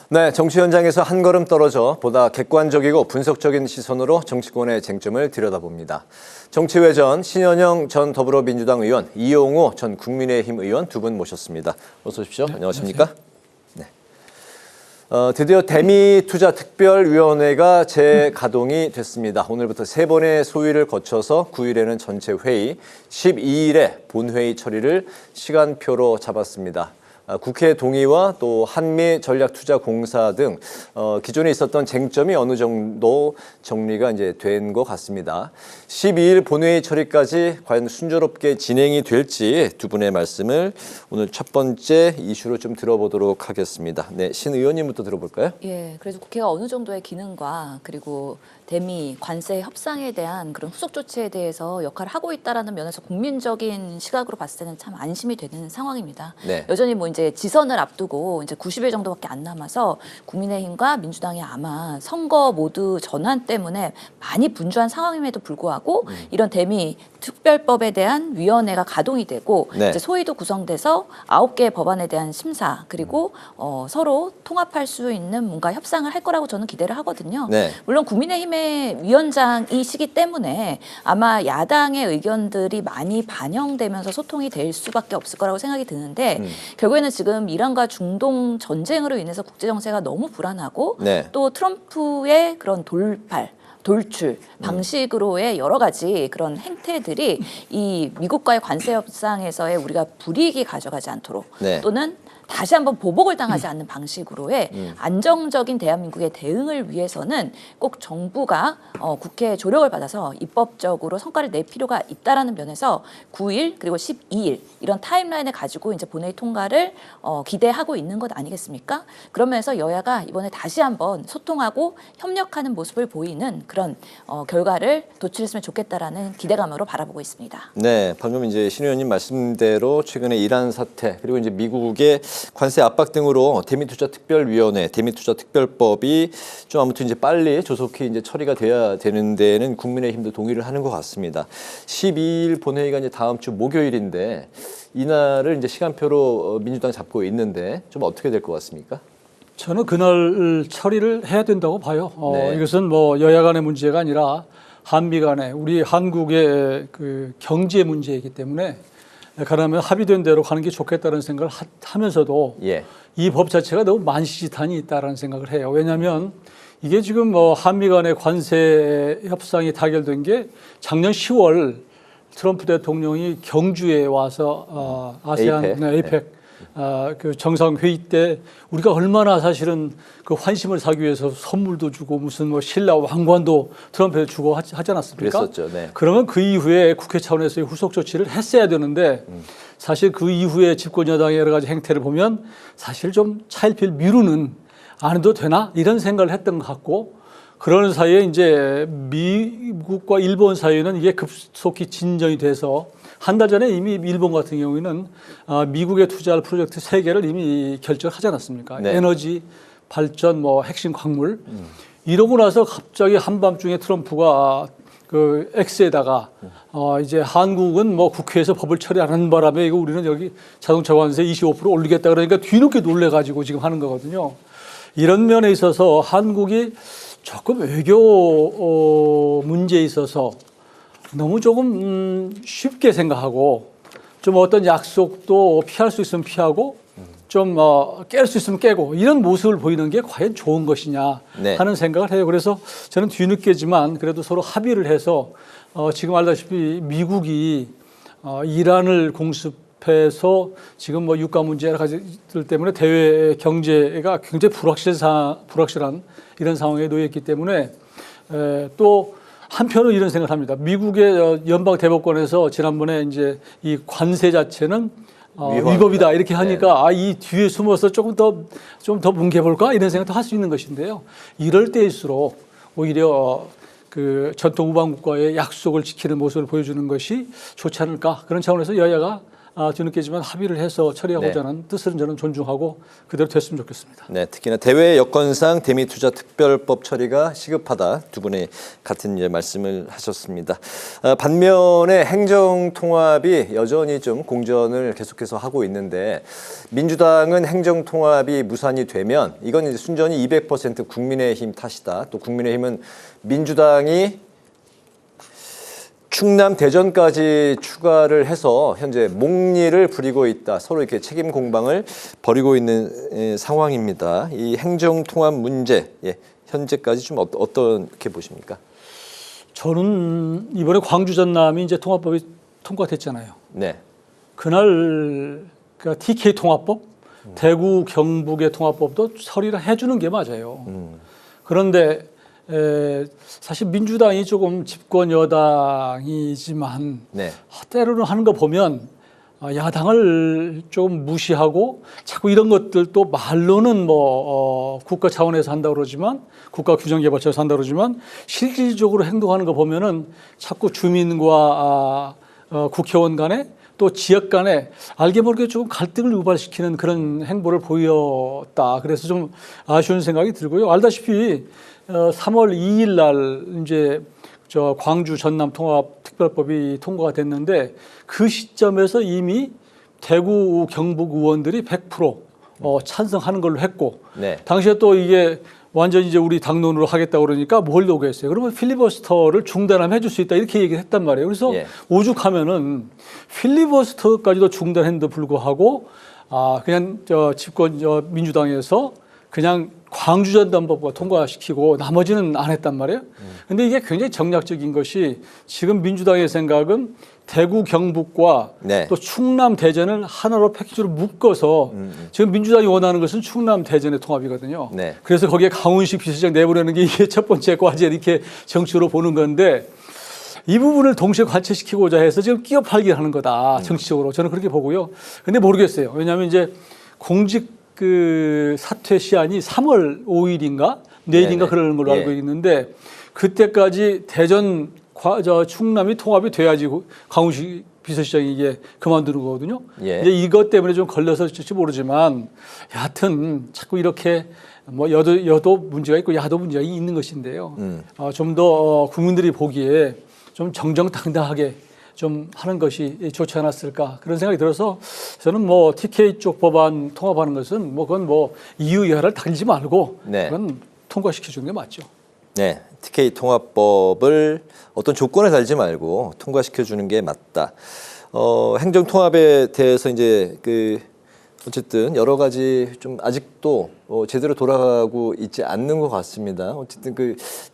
네, 정치 현장에서 한 걸음 떨어져 보다 객관적이고 분석적인 시선으로 정치권의 쟁점을 들여다봅니다. 정치외전 신현영 전 더불어민주당 의원, 이용호 전 국민의힘 의원 두 분 모셨습니다. 어서 오십시오. 네, 안녕하십니까? 네. 드디어 대미투자특별위원회가 재가동이 됐습니다. 오늘부터 3번의 소위를 거쳐서 9일에는 전체 회의, 12일에 본회의 처리를 시간표로 잡았습니다. 국회 동의와 또 한미전략투자공사 등 기존에 있었던 쟁점이 어느 정도 정리가 이제 된 것 같습니다. 12일 본회의 처리까지 과연 순조롭게 진행이 될지 두 분의 말씀을 오늘 첫 번째 이슈로 좀 들어보도록 하겠습니다. 네, 신 의원님부터 들어볼까요? 예, 그래서 국회가 어느 정도의 기능과 그리고 대미 관세 협상에 대한 그런 후속 조치에 대해서 역할을 하고 있다라는 면에서 국민적인 시각으로 봤을 때는 참 안심이 되는 상황입니다. 네. 여전히 뭐 이제 지선을 앞두고 이제 90일 정도밖에 안 남아서 국민의힘과 민주당이 아마 선거 모드 전환 때문에 많이 분주한 상황임에도 불구하고 이런 대미 특별법에 대한 위원회가 가동이 되고 네. 이제 소위도 구성돼서 9개의 법안에 대한 심사 그리고 서로 통합할 수 있는 뭔가 협상을 할 거라고 저는 기대를 하거든요. 네. 물론 국민의힘의 위원장이시기 때문에 아마 야당의 의견들이 많이 반영되면서 소통이 될 수밖에 없을 거라고 생각이 드는데 결국에는 지금 이란과 중동 전쟁으로 인해서 국제 정세가 너무 불안하고 네. 또 트럼프의 그런 돌출 방식으로의 여러 가지 그런 행태들이 이 미국과의 관세 협상에서의 우리가 불이익이 가져가지 않도록 네. 또는 다시 한번 보복을 당하지 않는 방식으로의 안정적인 대한민국의 대응을 위해서는 꼭 정부가 국회의 조력을 받아서 입법적으로 성과를 낼 필요가 있다라는 면에서 9일 그리고 12일 이런 타임라인을 가지고 이제 본회의 통과를 기대하고 있는 것 아니겠습니까? 그러면서 여야가 이번에 다시 한번 소통하고 협력하는 모습을 보이는 그런 결과를 도출했으면 좋겠다라는 기대감으로 바라보고 있습니다. 네, 방금 이제 신 의원님 말씀대로 최근에 이란 사태 그리고 이제 미국의 관세 압박 등으로 대미투자특별위원회, 대미투자특별법이 좀 아무튼 이제 빨리 조속히 이제 처리가 돼야 되는 데는 국민의힘도 동의를 하는 것 같습니다. 12일 본회의가 이제 다음 주 목요일인데 이날을 이제 시간표로 민주당 잡고 있는데 좀 어떻게 될 것 같습니까? 저는 그날 처리를 해야 된다고 봐요. 네. 이것은 뭐 여야 간의 문제가 아니라 한미 간의 우리 한국의 그 경제 문제이기 때문에 그러면 합의된 대로 가는 게 좋겠다는 생각을 하면서도 예. 이 법 자체가 너무 만시지탄이 있다라는 생각을 해요. 왜냐하면 이게 지금 뭐 한미 간의 관세 협상이 타결된 게 작년 10월 트럼프 대통령이 경주에 와서 아세안 에이펙 그 정상회의 때 우리가 얼마나 사실은 그 환심을 사기 위해서 선물도 주고 무슨 뭐 신라 왕관도 트럼프에 주고 하지 않았습니까? 그랬었죠. 네. 그러면 그 이후에 국회 차원에서의 후속 조치를 했어야 되는데 사실 그 이후에 집권 여당의 여러 가지 행태를 보면 사실 좀 차일피일 미루는 안 해도 되나 이런 생각을 했던 것 같고 그러는 사이에 이제 미국과 일본 사이에는 이게 급속히 진전이 돼서 한 달 전에 이미 일본 같은 경우에는 미국에 투자할 프로젝트 3개를 이미 결정하지 않았습니까? 네. 에너지, 발전, 뭐 핵심 광물. 이러고 나서 갑자기 한밤중에 트럼프가 그 X에다가 이제 한국은 뭐 국회에서 법을 처리 안 하는 바람에 이거 우리는 여기 자동차 관세 25% 올리겠다 그러니까 뒤늦게 놀래가지고 지금 하는 거거든요. 이런 면에 있어서 한국이 조금 외교 문제에 있어서 너무 조금 쉽게 생각하고 좀 어떤 약속도 피할 수 있으면 피하고 좀 깰 수 있으면 깨고 이런 모습을 보이는 게 과연 좋은 것이냐 하는 생각을 해요. 그래서 저는 뒤늦게지만 그래도 서로 합의를 해서 지금 알다시피 미국이 이란을 공습해서 지금 뭐 유가 문제 여러 가지들 때문에 대외 경제가 굉장히 불확실한 이런 상황에 놓여 있기 때문에 또 한편으로 이런 생각을 합니다. 미국의 연방 대법관에서 지난번에 이제 이 관세 자체는 위법이다 이렇게 하니까 이 뒤에 숨어서 좀 더 뭉개볼까 이런 생각도 할 수 있는 것인데요. 이럴 때일수록 오히려 그 전통 우방국과의 약속을 지키는 모습을 보여주는 것이 좋지 않을까 그런 차원에서 여야가 뒤늦게지만 합의를 해서 처리하고자 하는 뜻을 저는 존중하고 그대로 됐으면 좋겠습니다. 네, 특히나 대외 여건상 대미투자특별법 처리가 시급하다 두 분이 같은 말씀을 하셨습니다. 반면에 행정통합이 여전히 좀 공전을 계속해서 하고 있는데 민주당은 행정통합이 무산이 되면 이건 이제 순전히 200% 국민의힘 탓이다. 또 국민의힘은 민주당이 충남 대전까지 추가를 해서 현재 목리를 부리고 있다. 서로 이렇게 책임 공방을 벌이고 있는 상황입니다. 이 행정통합 문제 현재까지 좀 어떻게 보십니까? 저는 이번에 광주 전남이 이제 통합법이 통과됐잖아요. 네. 그날 그러니까 TK 통합법, 대구 경북의 통합법도 처리를 해주는 게 맞아요. 그런데 사실 민주당이 조금 집권 여당이지만 네. 때로는 하는 거 보면 야당을 좀 무시하고 자꾸 이런 것들 또 말로는 국가 차원에서 한다 그러지만 국가규정개발처에서 한다 그러지만 실질적으로 행동하는 거 보면은 자꾸 주민과 국회의원 간에 또 지역 간에 알게 모르게 조금 갈등을 유발시키는 그런 행보를 보였다. 그래서 좀 아쉬운 생각이 들고요. 알다시피 3월 2일 날 이제 광주 전남 통합 특별법이 통과가 됐는데 그 시점에서 이미 대구 경북 의원들이 100% 찬성하는 걸로 했고 네. 당시에 또 이게 완전히 이제 우리 당론으로 하겠다 그러니까 뭘 요구했어요. 그러면 필리버스터를 중단하면 해줄 수 있다 이렇게 얘기를 했단 말이에요. 그래서 오죽하면은 필리버스터까지도 중단했는데도 불구하고 그냥 집권 민주당에서 그냥 광주전담법과 통과시키고 나머지는 안 했단 말이에요. 근데 이게 굉장히 정략적인 것이 지금 민주당의 생각은 대구 경북과 네. 또 충남 대전을 하나로 패키지로 묶어서 지금 민주당이 원하는 것은 충남 대전의 통합이거든요. 네. 그래서 거기에 강훈식 비서실장 내보내는 게 이게 첫 번째 과제 이렇게 정치로 보는 건데 이 부분을 동시에 관철시키고자 해서 지금 끼어 팔기 하는 거다. 정치적으로 저는 그렇게 보고요. 근데 모르겠어요. 왜냐하면 이제 공직 사퇴 시한이 3월 5일인가 내일인가 네네. 그러는 걸로 알고 있는데 그때까지 대전 충남이 통합이 돼야지 강훈식 비서실장이 이게 그만두는 거거든요. 예. 이제 이것 때문에 좀 걸려서일지 모르지만 여하튼 자꾸 이렇게 여도 문제가 있고 야도 문제가 있는 것인데요. 좀 더 국민들이 보기에 좀 정정당당하게 좀 하는 것이 좋지 않았을까 그런 생각이 들어서 저는 TK 쪽 법안 통합하는 것은 그건 이유 여하를 달지 말고 네. 그건 통과시켜 주는 게 맞죠. 네, TK 통합법을 어떤 조건에 달지 말고 통과시켜 주는 게 맞다. 행정 통합에 대해서 이제 어쨌든 여러 가지 좀 아직도 제대로 돌아가고 있지 않는 것 같습니다. 어쨌든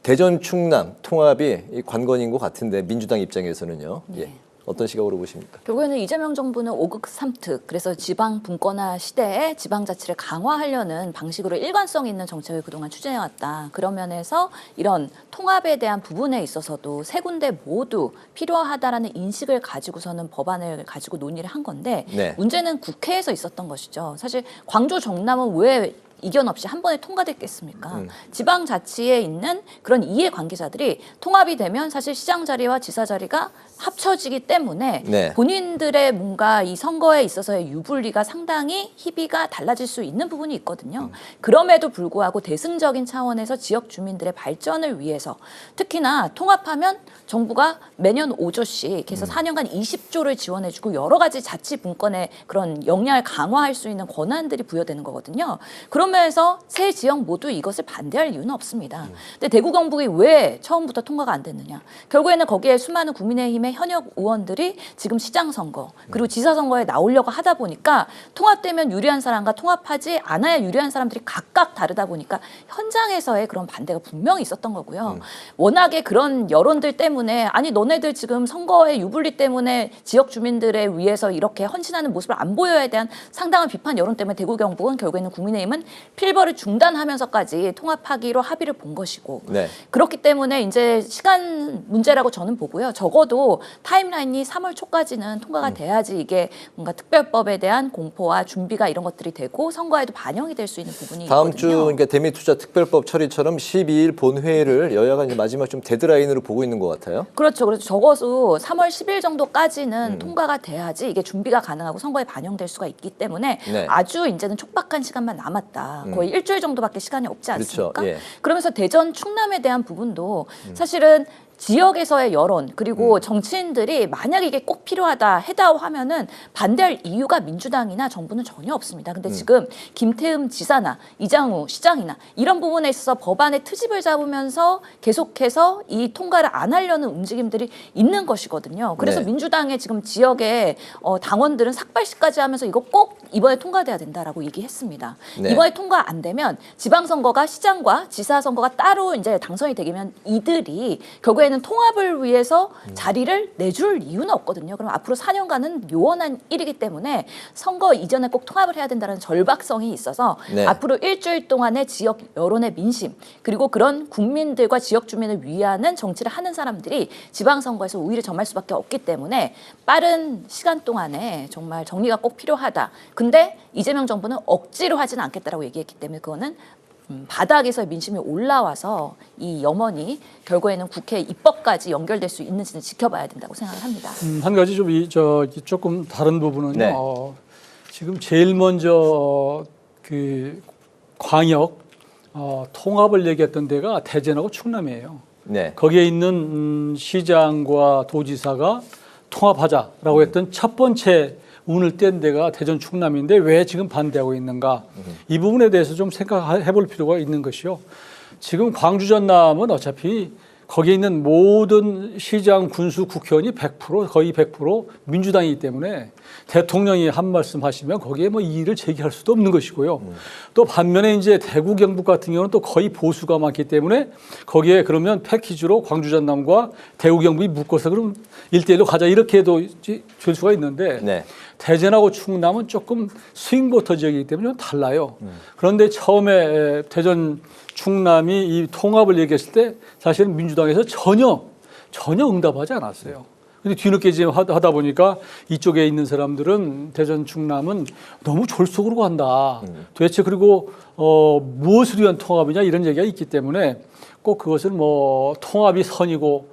대전 충남 통합이 관건인 것 같은데 민주당 입장에서는요. 예. 어떤 시각으로 보십니까? 결국에는 이재명 정부는 5극 3특, 그래서 지방 분권화 시대에 지방자치를 강화하려는 방식으로 일관성 있는 정책을 그동안 추진해왔다. 그런 면에서 이런 통합에 대한 부분에 있어서도 세 군데 모두 필요하다라는 인식을 가지고서는 법안을 가지고 논의를 한 건데 네. 문제는 국회에서 있었던 것이죠. 사실 광주 정남은 왜 이견 없이 한 번에 통과됐겠습니까? 지방자치에 있는 그런 이해관계자들이 통합이 되면 사실 시장 자리와 지사 자리가 합쳐지기 때문에 네. 본인들의 뭔가 이 선거에 있어서의 유불리가 상당히 희비가 달라질 수 있는 부분이 있거든요. 그럼에도 불구하고 대승적인 차원에서 지역 주민들의 발전을 위해서 특히나 통합하면 정부가 매년 5조씩 해서 4년간 20조를 지원해주고 여러 가지 자치 분권의 그런 역량을 강화할 수 있는 권한들이 부여되는 거거든요. 그러면서 세 지역 모두 이것을 반대할 이유는 없습니다. 근데 대구 경북이 왜 처음부터 통과가 안 됐느냐? 결국에는 거기에 수많은 국민의힘의 현역 의원들이 지금 시장 선거 그리고 지사 선거에 나오려고 하다 보니까 통합되면 유리한 사람과 통합하지 않아야 유리한 사람들이 각각 다르다 보니까 현장에서의 그런 반대가 분명히 있었던 거고요. 워낙에 그런 여론들 때문에 아니 너네들 지금 선거의 유불리 때문에 지역 주민들에 위해서 이렇게 헌신하는 모습을 안 보여야 대한 상당한 비판 여론 때문에 대구 경북은 결국에는 국민의힘은 필벌을 중단하면서까지 통합하기로 합의를 본 것이고 네. 그렇기 때문에 이제 시간 문제라고 저는 보고요. 적어도 타임라인이 3월 초까지는 통과가 돼야지 이게 뭔가 특별법에 대한 공포와 준비가 이런 것들이 되고 선거에도 반영이 될 수 있는 부분이 다음 있거든요. 주 그러니까 대미투자 특별법 처리처럼 12일 본회의를 여야가 이제 마지막 좀 데드라인으로 보고 있는 것 같아요. 그렇죠. 그래서 적어도 3월 10일 정도까지는 통과가 돼야지 이게 준비가 가능하고 선거에 반영될 수가 있기 때문에 네. 아주 이제는 촉박한 시간만 남았다. 거의 일주일 정도밖에 시간이 없지 않습니까? 그렇죠. 예. 그러면서 대전 충남에 대한 부분도 사실은 지역에서의 여론 그리고 정치인들이 만약 이게 꼭 필요하다 해다 하면은 반대할 이유가 민주당이나 정부는 전혀 없습니다. 근데 지금 김태흠 지사나 이장우 시장이나 이런 부분에 있어서 법안의 트집을 잡으면서 계속해서 이 통과를 안 하려는 움직임들이 있는 것이거든요. 그래서 네. 민주당의 지금 지역의 당원들은 삭발식까지 하면서 이거 꼭 이번에 통과돼야 된다라고 얘기했습니다. 네. 이번에 통과 안 되면 지방선거가 시장과 지사 선거가 따로 이제 당선이 되면 이들이 결국에는 통합을 위해서 자리를 내줄 이유는 없거든요. 그럼 앞으로 4년간은 요원한 일이기 때문에 선거 이전에 꼭 통합을 해야 된다는 절박성이 있어서 네. 앞으로 일주일 동안의 지역 여론의 민심 그리고 그런 국민들과 지역 주민을 위하는 정치를 하는 사람들이 지방선거에서 우위를 점할 수밖에 없기 때문에 빠른 시간 동안에 정말 정리가 꼭 필요하다. 근데 이재명 정부는 억지로 하지는 않겠다라고 얘기했기 때문에 그거는 바닥에서 민심이 올라와서 이 염원이 결국에는 국회 입법까지 연결될 수 있는지는 지켜봐야 된다고 생각을 합니다. 한 가지 조금 다른 부분은요. 네. 지금 제일 먼저 그 광역 통합을 얘기했던 데가 대전하고 충남이에요. 네. 거기에 있는 시장과 도지사가 통합하자라고 했던 첫 번째 운을 뗀 데가 대전 충남인데 왜 지금 반대하고 있는가? 이 부분에 대해서 좀 생각해 볼 필요가 있는 것이요. 지금 광주 전남은 어차피 거기에 있는 모든 시장, 군수, 국회의원이 100% 거의 100% 민주당이기 때문에 대통령이 한 말씀 하시면 거기에 뭐 이의를 제기할 수도 없는 것이고요. 또 반면에 이제 대구 경북 같은 경우는 또 거의 보수가 많기 때문에 거기에 그러면 패키지로 광주 전남과 대구 경북이 묶어서 그럼 1대1로 가자 이렇게 해도 줄 수가 있는데 네. 대전하고 충남은 조금 스윙보터 지역이기 때문에 좀 달라요. 그런데 처음에 대전 충남이 이 통합을 얘기했을 때 사실은 민주당에서 전혀 응답하지 않았어요. 근데 뒤늦게 지금 하다 보니까 이쪽에 있는 사람들은 대전 충남은 너무 졸속으로 간다. 도대체 그리고 무엇을 위한 통합이냐 이런 얘기가 있기 때문에 꼭 그것을 뭐 통합이 선이고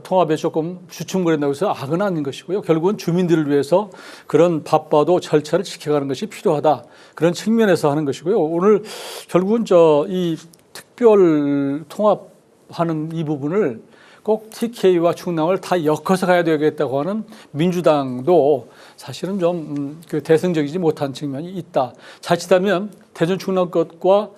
통합에 조금 주춤거린다고 해서 악은 아닌 것이고요. 결국은 주민들을 위해서 그런 바빠도 절차를 지켜가는 것이 필요하다. 그런 측면에서 하는 것이고요. 오늘 결국은 이 특별 통합하는 이 부분을 꼭 TK와 충남을 다 엮어서 가야 되겠다고 하는 민주당도 사실은 좀 대승적이지 못한 측면이 있다. 자칫하면 대전 충남 것과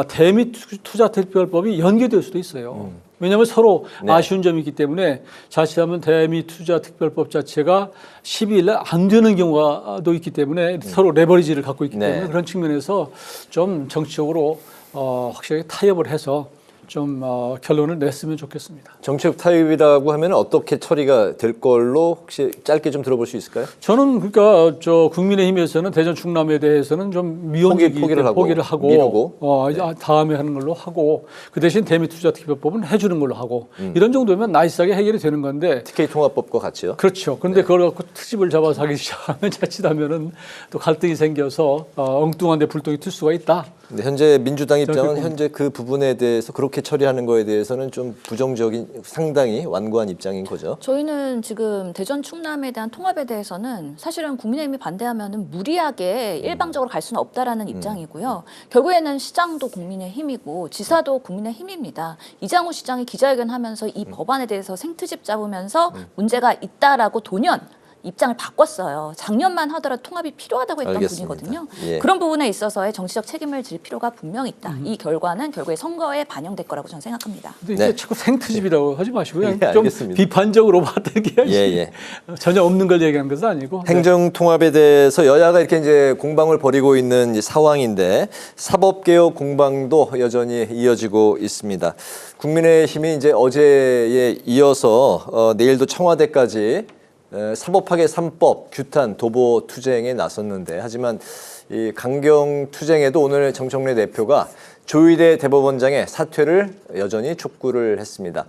대미 투자특별법이 연계될 수도 있어요. 왜냐하면 서로 네. 아쉬운 점이 있기 때문에 자칫하면 대미 투자특별법 자체가 12일날 안 되는 경우도 있기 때문에 서로 레버리지를 갖고 있기 네. 때문에 그런 측면에서 좀 정치적으로 확실하게 타협을 해서 좀 결론을 냈으면 좋겠습니다. 정책 타협이라고 하면 어떻게 처리가 될 걸로 혹시 짧게 좀 들어볼 수 있을까요? 저는 그러니까 국민의힘에서는 대전 충남에 대해서는 좀 미온적이기 포기를 때문에 하고, 포기를 하고 미루고. 이제 다음에 하는 걸로 하고 그 대신 대미투자특별법은 해주는 걸로 하고 이런 정도면 나이스하게 해결이 되는 건데 TK 통합법과 같이요. 그렇죠. 그런데 그걸 갖고 트집을 잡아서 하기 시작하면 자칫하면은 또 갈등이 생겨서 엉뚱한데 불똥이 튈 수가 있다. 근데 현재 민주당 입장은 그렇게 현재 그 부분에 대해서 그렇게 처리하는 거에 대해서는 좀 부정적인 상당히 완고한 입장인 거죠. 저희는 지금 대전 충남에 대한 통합에 대해서는 사실은 국민의힘이 반대하면은 무리하게 일방적으로 갈 수는 없다라는 입장이고요. 결국에는 시장도 국민의힘이고 지사도 국민의힘입니다. 이장우 시장이 기자회견하면서 이 법안에 대해서 생트집 잡으면서 문제가 있다라고 돌연 입장을 바꿨어요. 작년만 하더라도 통합이 필요하다고 했던 알겠습니다. 분이거든요. 예. 그런 부분에 있어서의 정치적 책임을 질 필요가 분명히 있다. 이 결과는 결국에 선거에 반영될 거라고 저는 생각합니다. 근데 이제 네. 자꾸 생트집이라고 하지 마시고요. 예, 좀 알겠습니다. 비판적으로 봤던 게 예. 전혀 없는 걸 얘기하는 것은 아니고. 행정 통합에 대해서 여야가 이렇게 이제 공방을 벌이고 있는 이 상황인데 사법개혁 공방도 여전히 이어지고 있습니다. 국민의힘이 이제 어제에 이어서 내일도 청와대까지 사법학의 3법, 규탄, 도보 투쟁에 나섰는데 하지만 이 강경 투쟁에도 오늘 정청래 대표가 조희대 대법원장의 사퇴를 여전히 촉구를 했습니다.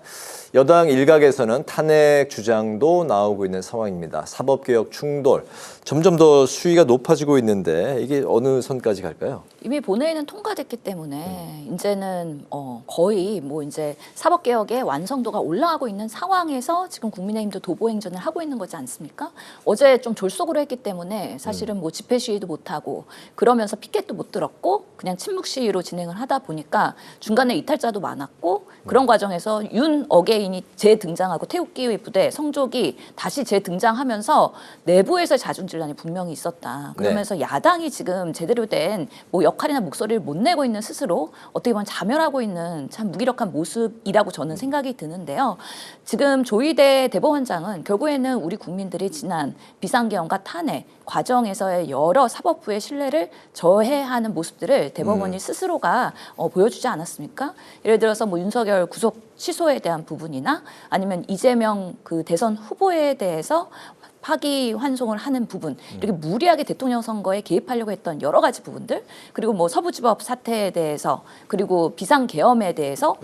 여당 일각에서는 탄핵 주장도 나오고 있는 상황입니다. 사법개혁 충돌, 점점 더 수위가 높아지고 있는데 이게 어느 선까지 갈까요? 이미 본회의는 통과됐기 때문에 이제는 거의 뭐 이제 사법개혁의 완성도가 올라가고 있는 상황에서 지금 국민의힘도 도보행전을 하고 있는 거지 않습니까? 어제 좀 졸속으로 했기 때문에 사실은 뭐 집회 시위도 못하고 그러면서 피켓도 못 들었고 그냥 침묵 시위로 진행을 하다 보니까 중간에 이탈자도 많았고 그런 과정에서 윤 어게인이 재등장하고 태극기 부대 성족이 다시 재등장하면서 내부에서 자중질환이 분명히 있었다. 그러면서 야당이 지금 제대로 된 뭐 역할이나 목소리를 못 내고 있는 스스로 어떻게 보면 자멸하고 있는 참 무기력한 모습이라고 저는 생각이 드는데요. 지금 조희대 대법원장은 결국에는 우리 국민들이 지난 비상계엄과 탄핵 과정에서의 여러 사법부의 신뢰를 저해하는 모습들을 대법원이 스스로가 보여주지 않았습니까? 예를 들어서 뭐 윤석열 구속 취소에 대한 부분이나 아니면 이재명 그 대선 후보에 대해서 파기환송을 하는 부분, 이렇게 무리하게 대통령 선거에 개입하려고 했던 여러 가지 부분들, 그리고 뭐 서부지법 사태에 대해서, 그리고 비상계엄에 대해서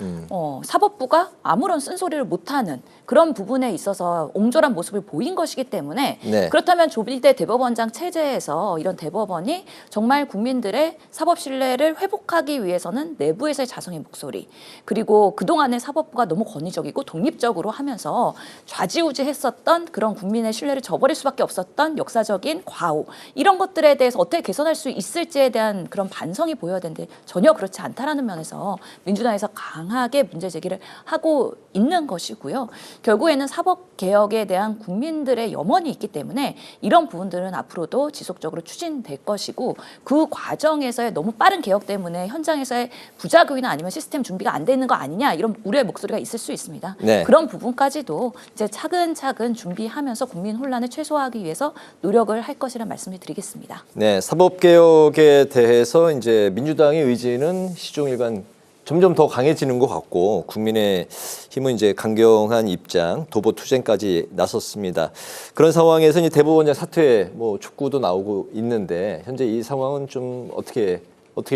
사법부가 아무런 쓴소리를 못하는 그런 부분에 있어서 옹졸한 모습을 보인 것이기 때문에 네. 그렇다면 조희대 대법원장 체제에서 이런 대법원이 정말 국민들의 사법 신뢰를 회복하기 위해서는 내부에서의 자성의 목소리, 그리고 그동안의 사법부가 너무 권위적이고 독립적으로 하면서 좌지우지했었던 그런 국민의 신뢰를 저버릴 수밖에 없었던 역사적인 과오, 이런 것들에 대해서 어떻게 개선할 수 있을지에 대한 그런 반성이 보여야 되는데 전혀 그렇지 않다라는 면에서 민주당에서 강하게 문제 제기를 하고 있는 것이고요. 결국에는 사법개혁에 대한 국민들의 염원이 있기 때문에 이런 부분들은 앞으로도 지속적으로 추진될 것이고, 그 과정에서의 너무 빠른 개혁 때문에 현장에서의 부작용이나 아니면 시스템 준비가 안 되는 거 아니냐, 이런 우려의 목소리가 있을 수 있습니다. 네. 그런 부분까지도 이제 차근차근 준비하면서 국민 혼란을 최소화하기 위해서 노력을 할 것이라는 말씀을 드리겠습니다. 네, 사법개혁에 대해서 이제 민주당의 의지는 시종일관 점점 더 강해지는 것 같고, 국민의 힘은 이제 강경한 입장, 도보 투쟁까지 나섰습니다. 그런 상황에서 이제 대법원장 사퇴 뭐 촉구도 나오고 있는데 현재 이 상황은 좀 어떻게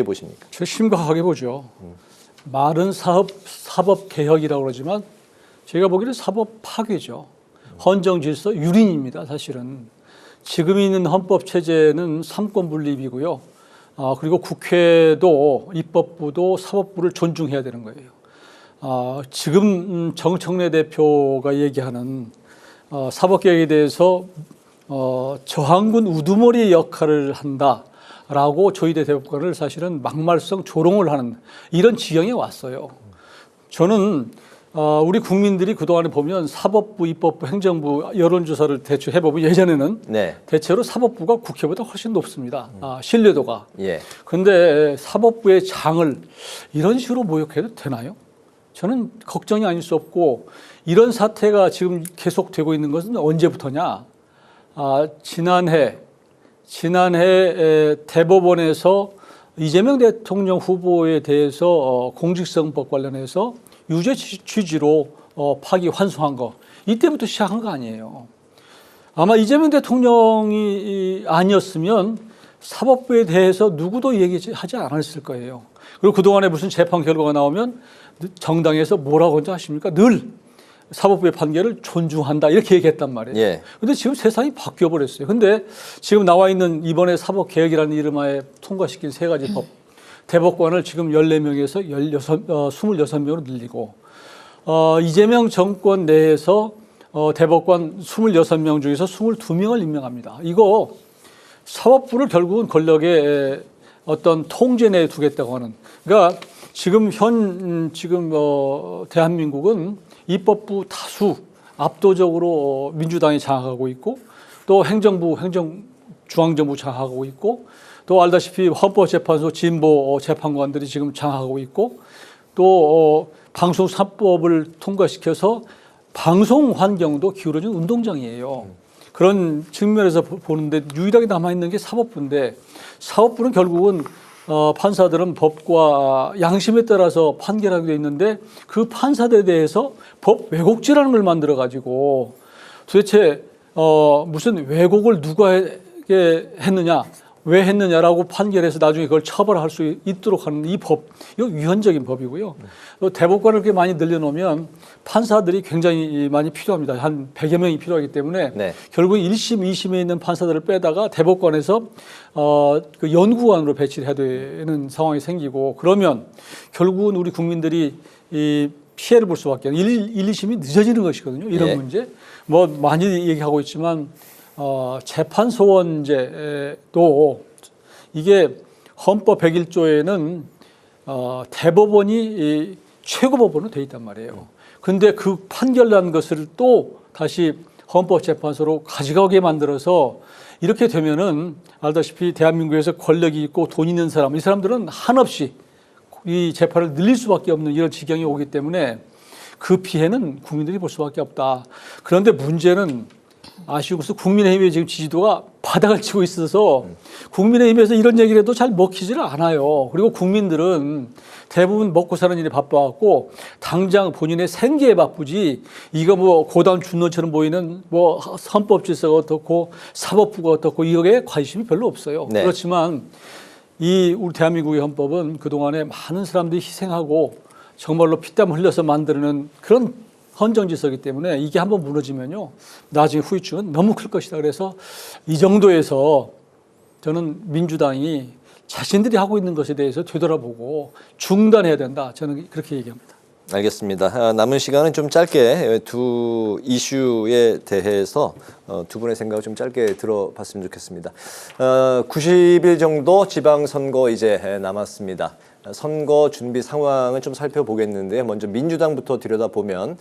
보십니까? 저 심각하게 보죠. 말은 사법 개혁이라고 그러지만 제가 보기에는 사법 파괴죠. 헌정 질서 유린입니다. 사실은 지금 있는 헌법 체제는 삼권 분립이고요. 그리고 국회도 입법부도 사법부를 존중해야 되는 거예요. 지금 정청래 대표가 얘기하는 사법개혁에 대해서 저항군 우두머리 역할을 한다라고 조희대 대법관을 사실은 막말성 조롱을 하는 이런 지경에 왔어요. 저는 우리 국민들이 그동안에 보면 사법부, 입법부, 행정부 여론조사를 대충 해보면 예전에는 네. 대체로 사법부가 국회보다 훨씬 높습니다. 신뢰도가. 예. 그런데 사법부의 장을 이런 식으로 모욕해도 되나요? 저는 걱정이 아닐 수 없고, 이런 사태가 지금 계속되고 있는 것은 언제부터냐? 지난해 대법원에서 이재명 대통령 후보에 대해서 공직선거법 관련해서 유죄 취지로 파기환송한 거, 이때부터 시작한 거 아니에요. 아마 이재명 대통령이 아니었으면 사법부에 대해서 누구도 얘기하지 않았을 거예요. 그리고 그동안에 무슨 재판 결과가 나오면 정당에서 뭐라고 하지 아십니까? 늘 사법부의 판결을 존중한다 이렇게 얘기했단 말이에요. 예. 근데 지금 세상이 바뀌어 버렸어요. 근데 지금 나와 있는 이번에 사법개혁이라는 이름하에 통과시킨 세 가지 법, 대법관을 지금 14명에서 26명으로 늘리고, 이재명 정권 내에서 대법관 26명 중에서 22명을 임명합니다. 이거 사법부를 결국은 권력의 어떤 통제 내에 두겠다고 하는. 그러니까 지금 대한민국은 입법부 다수 압도적으로 민주당이 장악하고 있고, 또 중앙정부 장악하고 있고, 또 알다시피 헌법재판소 진보 재판관들이 지금 장악하고 있고, 또 방송 3법을 통과시켜서 방송 환경도 기울어진 운동장이에요. 그런 측면에서 보는데 유일하게 남아있는 게 사법부인데, 사법부는 결국은 판사들은 법과 양심에 따라서 판결하게 돼 있는데, 그 판사들에 대해서 법 왜곡죄라는 걸 만들어 가지고 도대체 무슨 왜곡을 누구에게 했느냐, 왜 했느냐라고 판결해서 나중에 그걸 처벌할 수 있도록 하는 이 법, 이거 위헌적인 법이고요. 또 대법관을 그렇게 많이 늘려놓으면 판사들이 굉장히 많이 필요합니다. 한 100여 명이 필요하기 때문에 네. 결국 1심, 2심에 있는 판사들을 빼다가 대법관에서 그 연구관으로 배치를 해야 되는 상황이 생기고 그러면 결국은 우리 국민들이 이 피해를 볼 수밖에 없는 1, 2심이 늦어지는 것이거든요. 이런 예. 문제. 뭐 많이 얘기하고 있지만 재판소원제도 이게 헌법 101조에는 대법원이 이 최고법원으로 돼 있단 말이에요. 근데 그 판결난 것을 또 다시 헌법재판소로 가져가게 만들어서 이렇게 되면은 알다시피 대한민국에서 권력이 있고 돈 있는 사람, 이 사람들은 한없이 이 재판을 늘릴 수밖에 없는 이런 지경이 오기 때문에 그 피해는 국민들이 볼 수밖에 없다. 그런데 문제는 아쉬운 것은 국민의힘의 지금 지지도가 바닥을 치고 있어서 국민의힘에서 이런 얘기를 해도 잘 먹히지를 않아요. 그리고 국민들은 대부분 먹고 사는 일에 바빠갖고 당장 본인의 생계에 바쁘지 이거 뭐 고담 준노처럼 보이는 뭐 헌법 질서가 어떻고 사법부가 어떻고 이거에 관심이 별로 없어요. 네. 그렇지만 이 우리 대한민국의 헌법은 그동안에 많은 사람들이 희생하고 정말로 피땀 흘려서 만드는 그런 헌정질서이기 때문에 이게 한번 무너지면요 나중에 후유증은 너무 클 것이다. 그래서 이 정도에서 저는 민주당이 자신들이 하고 있는 것에 대해서 되돌아보고 중단해야 된다. 저는 그렇게 얘기합니다. 알겠습니다. 남은 시간은 좀 짧게 두 이슈에 대해서 두 분의 생각을 좀 짧게 들어봤으면 좋겠습니다. 90일 정도 지방선거 이제 남았습니다. 선거 준비 상황을 좀 살펴보겠는데 먼저 민주당부터 들여다보면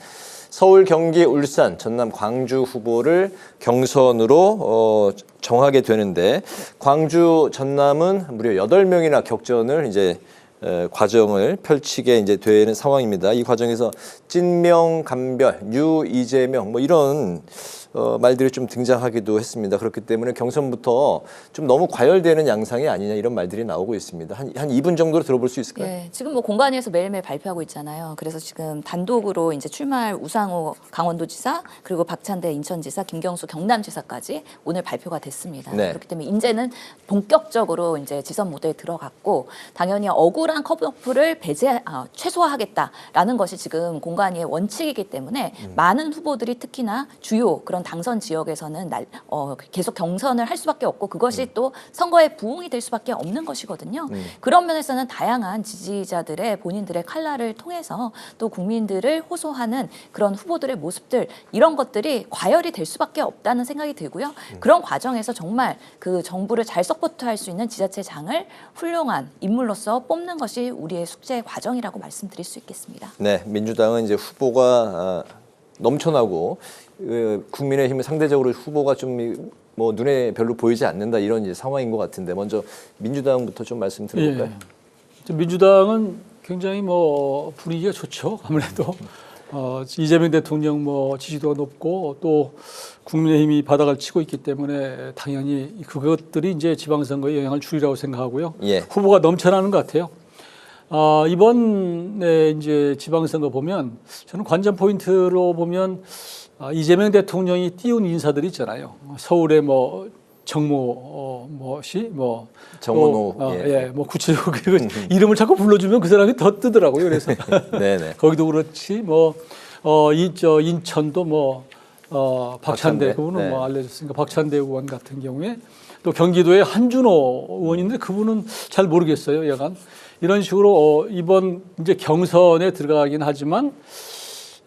서울, 경기, 울산, 전남, 광주 후보를 경선으로 정하게 되는데 광주, 전남은 무려 8명이나 격전을 이제 과정을 펼치게 이제 되는 상황입니다. 이 과정에서 찐명, 감별, 뉴, 이재명 뭐 이런 말들이 좀 등장하기도 했습니다. 그렇기 때문에 경선부터 좀 너무 과열되는 양상이 아니냐 이런 말들이 나오고 있습니다. 한 2분 정도로 들어볼 수 있을까요? 예, 지금 뭐 공관위에서 매일매일 발표하고 있잖아요. 그래서 지금 단독으로 이제 출마할 우상호 강원도지사 그리고 박찬대 인천지사, 김경수 경남지사까지 오늘 발표가 됐습니다. 네. 그렇기 때문에 이제는 본격적으로 이제 지선 무대에 들어갔고 당연히 억울한 컷오프를 최소화하겠다라는 것이 지금 공관위의 원칙이기 때문에 많은 후보들이 특히나 주요 그런 당선 지역에서는 계속 경선을 할 수밖에 없고 그것이 또 선거에 부응이 될 수밖에 없는 것이거든요. 그런 면에서는 다양한 지지자들의 본인들의 칼날을 통해서 또 국민들을 호소하는 그런 후보들의 모습들 이런 것들이 과열이 될 수밖에 없다는 생각이 들고요. 그런 과정에서 정말 그 정부를 잘 서포트할 수 있는 지자체장을 훌륭한 인물로서 뽑는 것이 우리의 숙제 과정이라고 말씀드릴 수 있겠습니다. 네, 민주당은 이제 후보가 넘쳐나고 국민의힘은 상대적으로 후보가 좀 뭐 눈에 별로 보이지 않는다 이런 이제 상황인 것 같은데 먼저 민주당부터 좀 말씀 드려볼까요? 예. 민주당은 굉장히 뭐 분위기가 좋죠. 아무래도 이재명 대통령 뭐 지지도가 높고 또 국민의힘이 바닥을 치고 있기 때문에 당연히 그것들이 이제 지방선거에 영향을 주리라고 생각하고요. 예. 후보가 넘쳐나는 것 같아요. 이번에 이제 지방선거 보면 저는 관전 포인트로 보면 이재명 대통령이 띄운 인사들이 있잖아요. 서울에 뭐 정모 씨, 뭐 정원호, 뭐 구체적으로 이름을 자꾸 불러주면 그 사람이 더 뜨더라고요. 그래서 네네. 거기도 그렇지 뭐 인천도 뭐 박찬대 그분은 네. 뭐 알려졌으니까 박찬대 의원 같은 경우에 또 경기도의 한준호 의원인데 그분은 잘 모르겠어요. 약간 이런 식으로 이번 이제 경선에 들어가긴 하지만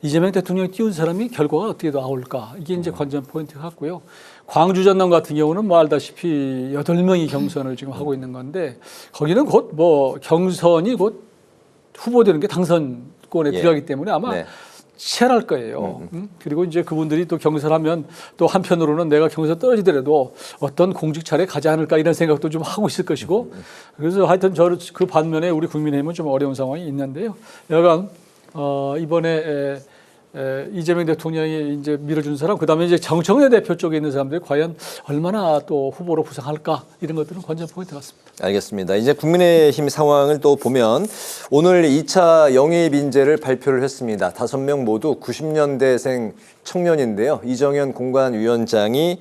이재명 대통령이 띄운 사람이 결과가 어떻게 나올까 이게 이제 관전 포인트 같고요. 광주 전남 같은 경우는 뭐 알다시피 8명이 경선을 지금 하고 있는 건데 거기는 곧 뭐 경선이 곧 후보되는 게 당선권에 들어가기 때문에 아마 네. 치열할 거예요. 그리고 이제 그분들이 또 경선하면 또 한편으로는 내가 경선 떨어지더라도 어떤 공직 차례 가지 않을까 이런 생각도 좀 하고 있을 것이고 그래서 하여튼 그 반면에 우리 국민의힘은 좀 어려운 상황이 있는데요. 여간 이번에 이재명 대통령이 이제 밀어준 사람, 그다음에 이제 정청래 대표 쪽에 있는 사람들이 과연 얼마나 또 후보로 부상할까 이런 것들은 관전 포인트 같습니다. 알겠습니다. 이제 국민의힘 상황을 또 보면 오늘 2차 영입 인재를 발표를 했습니다. 5명 모두 90년대생 청년인데요. 이정현 공관위원장이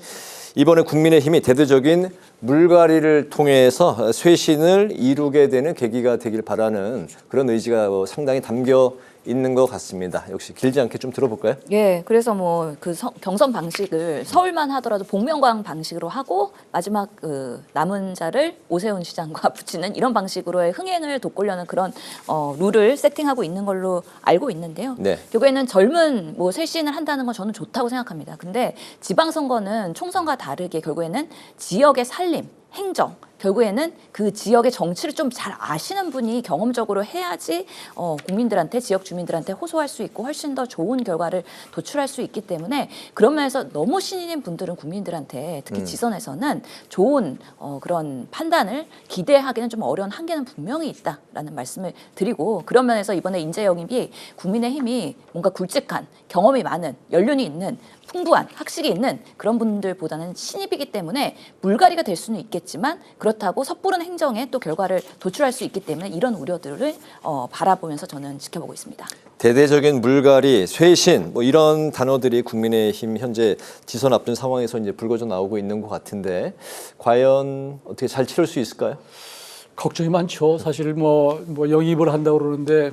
이번에 국민의힘이 대대적인 물갈이를 통해서 쇄신을 이루게 되는 계기가 되길 바라는 그런 의지가 상당히 담겨 있는 것 같습니다. 역시 길지 않게 좀 들어볼까요? 예, 그래서 뭐 그 경선 방식을 서울만 하더라도 복면가왕 방식으로 하고 마지막 그 남은 자를 오세훈 시장과 붙이는 이런 방식으로의 흥행을 돋구려는 그런 룰을 세팅하고 있는 걸로 알고 있는데요. 네. 결국에는 젊은 뭐 쇄신을 한다는 건 저는 좋다고 생각합니다. 근데 지방선거는 총선과 다르게 결국에는 지역의 살림, 행정, 결국에는 그 지역의 정치를 좀 잘 아시는 분이 경험적으로 해야지 국민들한테, 지역 주민들한테 호소할 수 있고 훨씬 더 좋은 결과를 도출할 수 있기 때문에 그런 면에서 너무 신인인 분들은 국민들한테 특히 지선에서는 좋은 그런 판단을 기대하기는 좀 어려운 한계는 분명히 있다라는 말씀을 드리고, 그런 면에서 이번에 인재 영입이 국민의힘이 뭔가 굵직한 경험이 많은, 연륜이 있는, 풍부한, 학식이 있는 그런 분들보다는 신입이기 때문에 물갈이가 될 수는 있겠지만 그렇다고 섣부른 행정에 또 결과를 도출할 수 있기 때문에 이런 우려들을 바라보면서 저는 지켜보고 있습니다. 대대적인 물갈이, 쇄신 뭐 이런 단어들이 국민의힘 현재 지선 앞둔 상황에서 이제 불거져 나오고 있는 것 같은데 과연 어떻게 잘 치를 수 있을까요? 걱정이 많죠. 사실 뭐 영입을 한다고 그러는데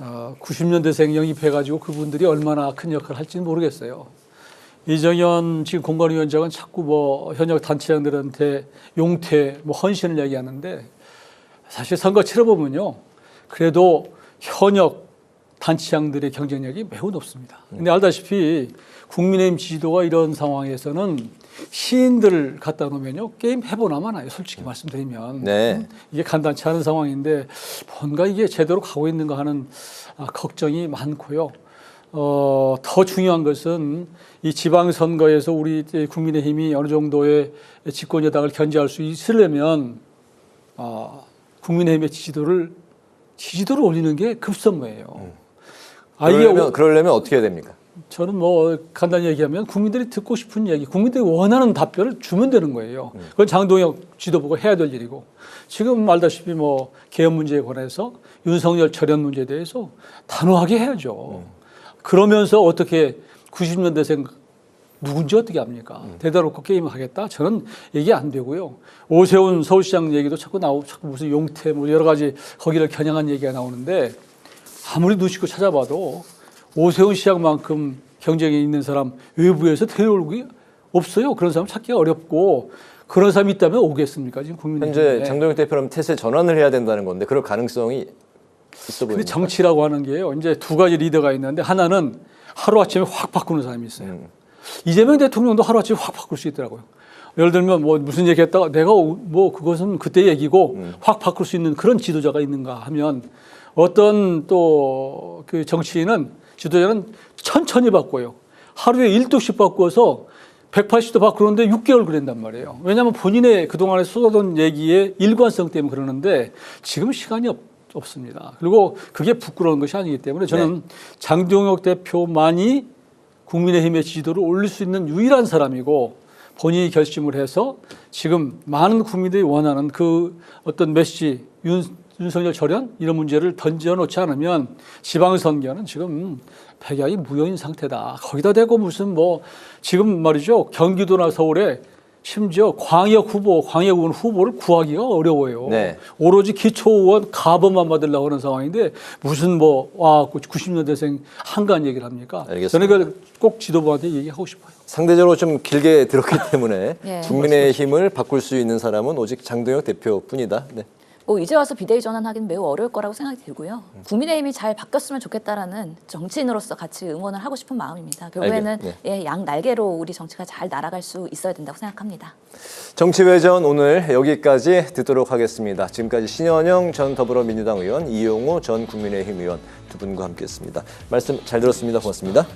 90년대생 영입해가지고 그분들이 얼마나 큰 역할을 할지는 모르겠어요. 이정현 지금 공관위원장은 자꾸 뭐 현역 단체장들한테 용퇴, 뭐 헌신을 얘기하는데 사실 선거 치러보면요, 그래도 현역 단체장들의 경쟁력이 매우 높습니다. 근데 알다시피 국민의힘 지지도가 이런 상황에서는 시인들을 갖다 놓으면요, 게임 해보나 마나요. 솔직히 말씀드리면. 네. 이게 간단치 않은 상황인데 뭔가 이게 제대로 가고 있는가 하는 걱정이 많고요. 더 중요한 것은 이 지방선거에서 우리 국민의힘이 어느 정도의 집권 여당을 견제할 수 있으려면 국민의힘의 지지도를 올리는 게 급선무예요. 그러려면 어떻게 해야 됩니까? 저는 뭐 간단히 얘기하면 국민들이 듣고 싶은 얘기, 국민들이 원하는 답변을 주면 되는 거예요. 그건 장동혁 지도부가 해야 될 일이고, 지금 알다시피 뭐 개헌 문제에 관해서 윤석열 철연 문제에 대해서 단호하게 해야죠. 그러면서 어떻게 90년대생 누군지 어떻게 합니까? 대다놓고 게임을 하겠다? 저는 얘기 안 되고요. 오세훈 서울시장 얘기도 자꾸 무슨 용태 뭐 여러 가지 거기를 겨냥한 얘기가 나오는데 아무리 누시고 찾아봐도 오세훈 시장만큼 경쟁이 있는 사람 외부에서 데려올 게 없어요. 그런 사람 찾기가 어렵고, 그런 사람이 있다면 오겠습니까? 지금 국민의힘. 현재 장동혁 대표는 태세 전환을 해야 된다는 건데 그럴 가능성이 있어 보입니다. 근데 정치라고 하는 게요, 이제 두 가지 리더가 있는데 하나는 하루아침에 확 바꾸는 사람이 있어요. 이재명 대통령도 하루아침에 확 바꿀 수 있더라고요. 예를 들면 뭐 무슨 얘기 했다가 내가 뭐 그것은 그때 얘기고 확 바꿀 수 있는 그런 지도자가 있는가 하면, 어떤 또 그 정치인은, 지도자는 천천히 바꿔요. 하루에 1도씩 바꿔서 180도 바꾸는데 6개월 그랬단 말이에요. 왜냐하면 본인의 그동안에 쏟아던 얘기의 일관성 때문에 그러는데 지금 시간이 없습니다. 그리고 그게 부끄러운 것이 아니기 때문에 저는 장동혁 대표만이 국민의힘의 지지도를 올릴 수 있는 유일한 사람이고, 본인이 결심을 해서 지금 많은 국민들이 원하는 그 어떤 메시지, 윤석열 철연 이런 문제를 던져놓지 않으면 지방선거는 지금 백약이 무효인 상태다. 거기다 대고 무슨 뭐 지금 말이죠, 경기도나 서울에 심지어 광역의원 후보를 구하기가 어려워요. 네. 오로지 기초의원 가범만 받으려고 하는 상황인데 무슨 90년대생 한가한 얘기를 합니까? 알겠습니다. 저는 이걸 꼭 지도부한테 얘기하고 싶어요. 상대적으로 좀 길게 들었기 때문에 예. 국민의힘을 바꿀 수 있는 사람은 오직 장동혁 대표뿐이다. 네. 뭐 이제 와서 비대위 전환하기는 매우 어려울 거라고 생각이 들고요. 국민의힘이 잘 바뀌었으면 좋겠다라는 정치인으로서 같이 응원을 하고 싶은 마음입니다. 결국에는 양 날개로 우리 정치가 잘 날아갈 수 있어야 된다고 생각합니다. 정치외전 오늘 여기까지 듣도록 하겠습니다. 지금까지 신현영 전 더불어민주당 의원, 이용우 전 국민의힘 의원 두 분과 함께했습니다. 말씀 잘 들었습니다. 고맙습니다.